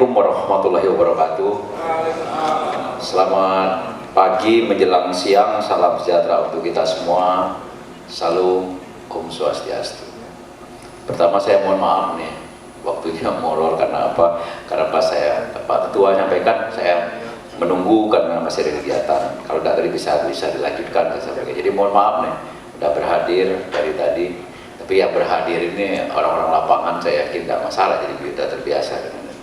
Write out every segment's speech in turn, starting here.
Assalamualaikum warahmatullahi wabarakatuh. Selamat pagi menjelang siang, salam sejahtera untuk kita semua. Salam, Om Swastiastu. Pertama saya mohon maaf nih, waktunya molor karena apa? Karena pas Pak Ketua nyampaikan, saya menunggu karena masih ada kegiatan. Kalau tidak tadi bisa dilanjutkan, saya sampaikan. Jadi mohon maaf nih, udah berhadir dari tadi. Tapi yang berhadir ini orang-orang lapangan, saya yakin tidak masalah, jadi kita terbiasa dengan itu.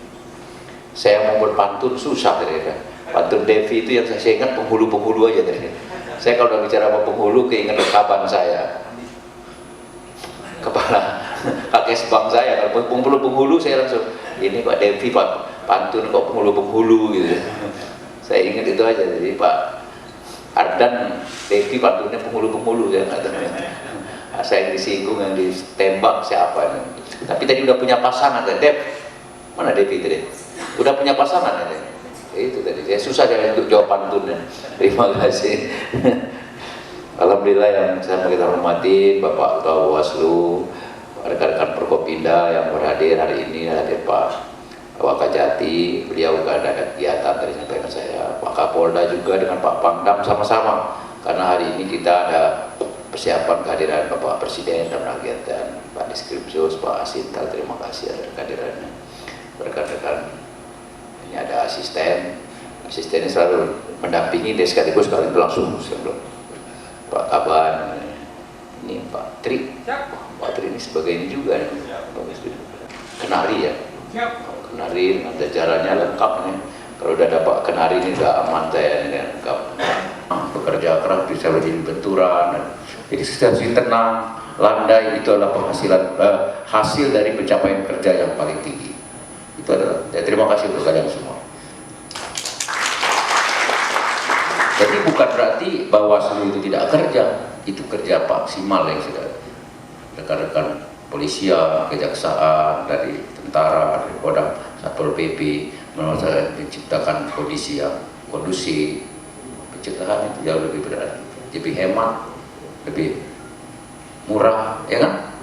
Saya mau berpantun susah tadi kan. Pantun Devi itu yang saya ingat penghulu-penghulu aja tadi. Saya kalau udah bicara sama penghulu keinget rekaban saya. Kepala kakek bang saya, kalau penghulu saya langsung, ini Pak Devi Pak pantun kok penghulu-penghulu gitu. Saya ingat itu aja, jadi Pak Ardan Devi pantunnya penghulu-penghulu ya, nggak tahu. Saya yang disinggung, yang ditembak siapa ini. Tapi tadi udah punya pasangan kan, Dev? Mana Devi tadi? Udah punya pasangan kan? Itu tadi, saya susah ya untuk jawab pantunnya. Terima kasih. Alhamdulillah yang saya kita hormati Bapak Ketua Bawaslu, rekan-rekan Forkopimda yang berhadir hari ini, hadir Pak Wakajati, beliau juga ada kegiatan tadi sampaikan saya, Pak Kapolda juga dengan Pak Pangdam sama-sama, karena hari ini kita ada persiapan kehadiran Bapak Presiden dan rakyat dan Pak Diskripsus, Pak Asintal, terima kasih atas kehadirannya. Rekan-rekan, ini ada asistennya selalu mendampingi dia sekaligus kalau itu langsung Pak Kaban, ini Pak Tri, Pak Tri ini sebagai ini juga nih, Kenari ya, Kenari dengan jajarannya lengkap nih. Kalau udah ada Pak Kenari ini udah aman saya ini lengkap. Bekerja keras bisa menjadi benturan. Jadi situasi tenang, landai, itu adalah penghasilan hasil dari pencapaian kerja yang paling tinggi. Itu adalah. Terima kasih untuk kalian semua. Jadi bukan berarti Bawaslu itu tidak kerja, itu kerja maksimal yang sudah rekan-rekan polisian, kejaksaan, dari tentara, dari Kodam, Satpol PP, menciptakan kondisi yang kondusif. Pencegahan itu jauh lebih berat, lebih hemat, lebih murah, ya kan?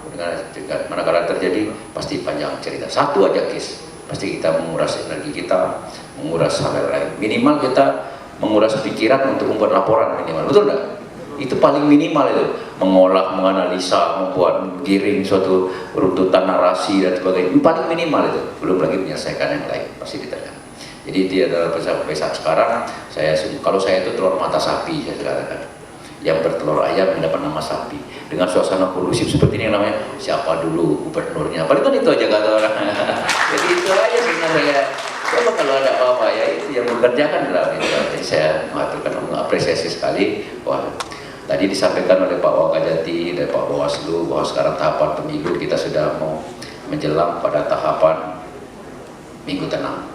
Dengan manakala terjadi pasti panjang cerita. Satu aja case, pasti kita menguras energi kita, menguras hal lain. Minimal kita menguras pikiran untuk membuat laporan minimal, betul nggak? Itu paling minimal itu, mengolah, menganalisa, membuat giring suatu runtutan narasi dan sebagainya. Paling minimal itu, belum lagi menyelesaikan yang lain, pasti ditanya. Jadi itu adalah saat sekarang kalau saya itu telur mata sapi, saya katakan. Yang bertelur ayam yang dapat nama sapi, dengan suasana kondusif seperti ini namanya siapa dulu gubernurnya, paling kan itu aja kata orang. Jadi itu aja sebenarnya. Coba kalau ada apa-apa ya itu yang bekerjakan dalam itu. Jadi saya mengapresiasi sekali. Wah, tadi disampaikan oleh Pak Wakajati dan Pak Bawaslu bahwa sekarang tahapan pemilu kita sudah mau menjelang pada tahapan minggu tenang.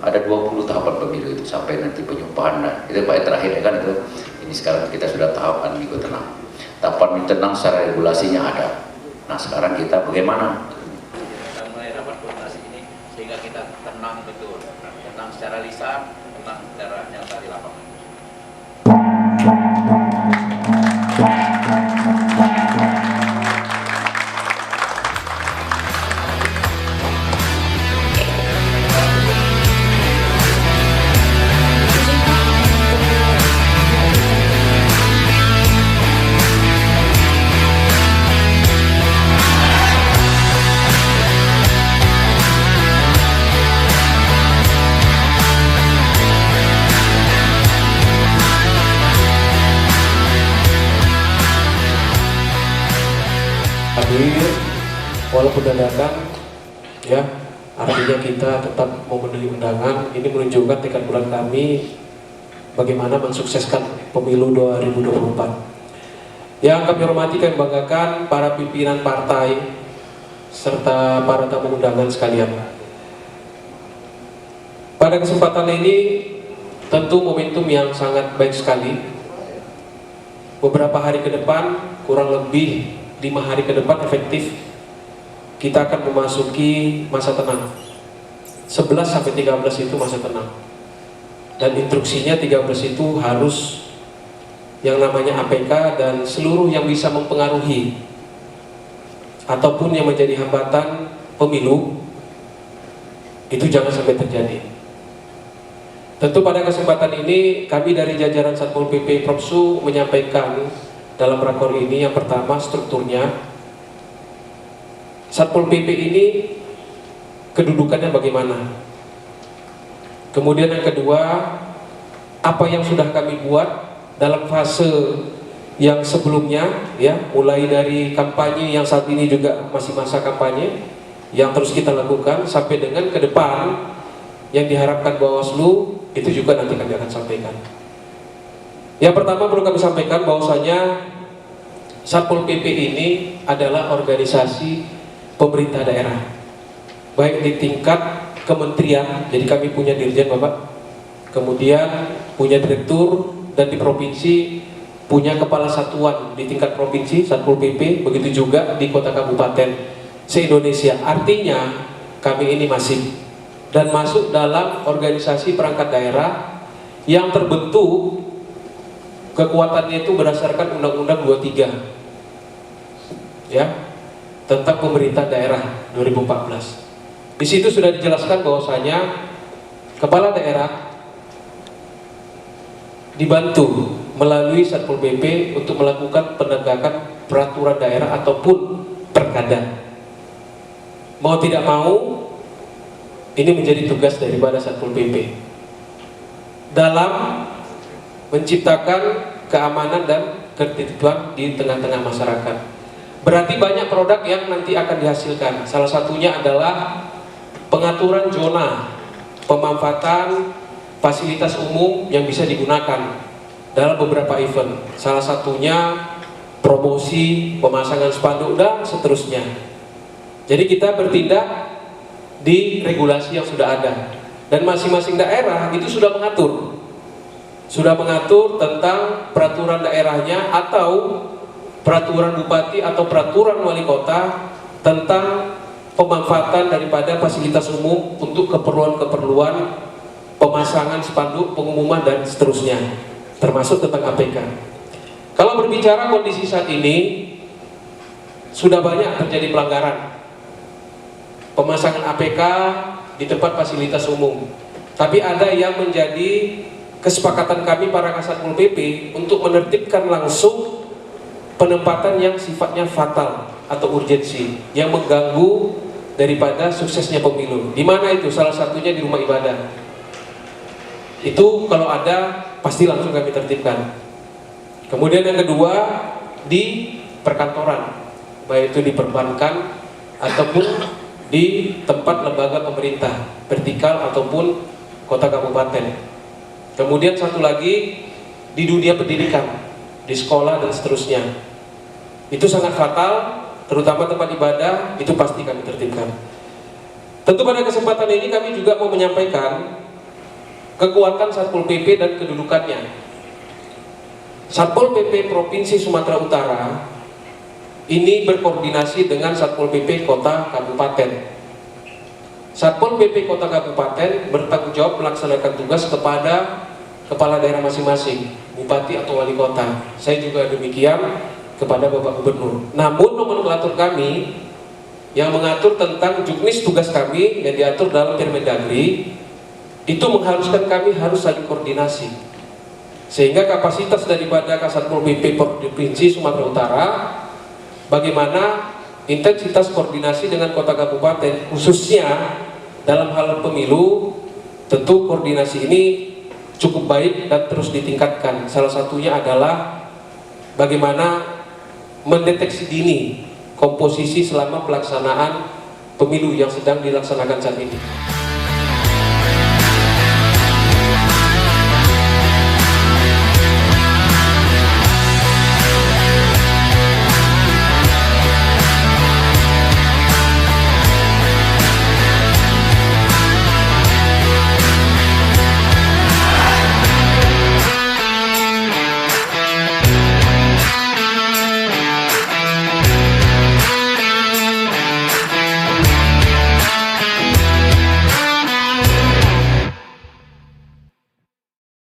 Ada 20 tahapan pemilu itu sampai nanti penyumpahan. Nah, itu Pak yang terakhir ya kan itu. Ini sekarang kita sudah tahapan minggu tenang. Tahapan minggu tenang secara regulasinya ada. Nah sekarang kita bagaimana? Kita mulai rapat koordinasi ini sehingga kita tenang betul, tenang secara lisan, tenang secara nyata di lapangan. Hadir walaupun dadakan ya, artinya kita tetap memenuhi undangan. Ini menunjukkan tekad bulan kami bagaimana mensukseskan pemilu 2024. Yang kami hormati, kami banggakan para pimpinan partai serta para tamu undangan sekalian. Pada kesempatan ini tentu momentum yang sangat baik sekali. Beberapa hari ke depan, kurang lebih 5 hari ke depan efektif kita akan memasuki masa tenang. 11 sampai 13 itu masa tenang. Dan instruksinya 13 itu harus yang namanya APK dan seluruh yang bisa mempengaruhi ataupun yang menjadi hambatan pemilu Itu jangan sampai terjadi. Tentu pada kesempatan ini kami dari jajaran Satpol PP Propsu menyampaikan dalam rakor ini yang pertama strukturnya. Satpol PP ini kedudukannya bagaimana? Kemudian yang kedua, apa yang sudah kami buat dalam fase yang sebelumnya, ya, mulai dari kampanye yang saat ini juga masih masa kampanye yang terus kita lakukan sampai dengan ke depan yang diharapkan Bawaslu, itu juga nanti kami akan sampaikan. Yang pertama perlu kami sampaikan bahwasanya Satpol PP ini adalah organisasi pemerintah daerah, baik di tingkat kementerian, jadi kami punya dirjen Bapak, kemudian punya direktur, dan di provinsi punya kepala satuan di tingkat provinsi Satpol PP, begitu juga di kota kabupaten se-Indonesia. Artinya kami ini masih dan masuk dalam organisasi perangkat daerah yang terbentuk kekuatannya itu berdasarkan Undang-Undang 23 ya, tentang pemerintah daerah 2014. Di situ sudah dijelaskan bahwasanya kepala daerah dibantu melalui Satpol PP untuk melakukan penegakan peraturan daerah ataupun perkada. Mau tidak mau, ini menjadi tugas daripada Satpol PP dalam menciptakan keamanan dan ketertiban di tengah-tengah masyarakat. Berarti banyak produk yang nanti akan dihasilkan. Salah satunya adalah pengaturan zona, pemanfaatan fasilitas umum yang bisa digunakan dalam beberapa event. Salah satunya promosi, pemasangan spanduk, dan seterusnya. Jadi kita bertindak di regulasi yang sudah ada, dan masing-masing daerah itu sudah mengatur tentang peraturan daerahnya atau peraturan bupati atau peraturan wali kota tentang pemanfaatan daripada fasilitas umum untuk keperluan-keperluan pemasangan spanduk, pengumuman, dan seterusnya, termasuk tentang APK. Kalau berbicara kondisi saat ini, sudah banyak terjadi pelanggaran pemasangan APK di tempat fasilitas umum. Tapi ada yang menjadi kesepakatan kami para Satpol PP untuk menertibkan langsung penempatan yang sifatnya fatal atau urgensi yang mengganggu daripada suksesnya pemilu. Di mana itu? Salah satunya di rumah ibadah. Itu kalau ada pasti langsung kami tertibkan. Kemudian yang kedua di perkantoran, baik itu di perbankan ataupun di tempat lembaga pemerintah, vertikal ataupun kota kabupaten. Kemudian satu lagi di dunia pendidikan, di sekolah dan seterusnya. Itu sangat fatal, terutama tempat ibadah, itu pasti kami tertibkan. Tentu pada kesempatan ini kami juga mau menyampaikan kekuatan Satpol PP dan kedudukannya. Satpol PP Provinsi Sumatera Utara ini berkoordinasi dengan Satpol PP Kota Kabupaten. Satpol PP Kota Kabupaten bertanggung jawab melaksanakan tugas kepada kepala daerah masing-masing, bupati atau wali kota. Saya juga demikian kepada Bapak Gubernur. Namun nomenklatur kami yang mengatur tentang juknis tugas kami yang diatur dalam Permendagri itu mengharuskan kami harus saling koordinasi, sehingga kapasitas daripada Satpol PP Provinsi Sumatera Utara, bagaimana intensitas koordinasi dengan kota kabupaten khususnya dalam hal pemilu, tentu koordinasi ini cukup baik dan terus ditingkatkan. Salah satunya adalah bagaimana mendeteksi dini komposisi selama pelaksanaan pemilu yang sedang dilaksanakan saat ini.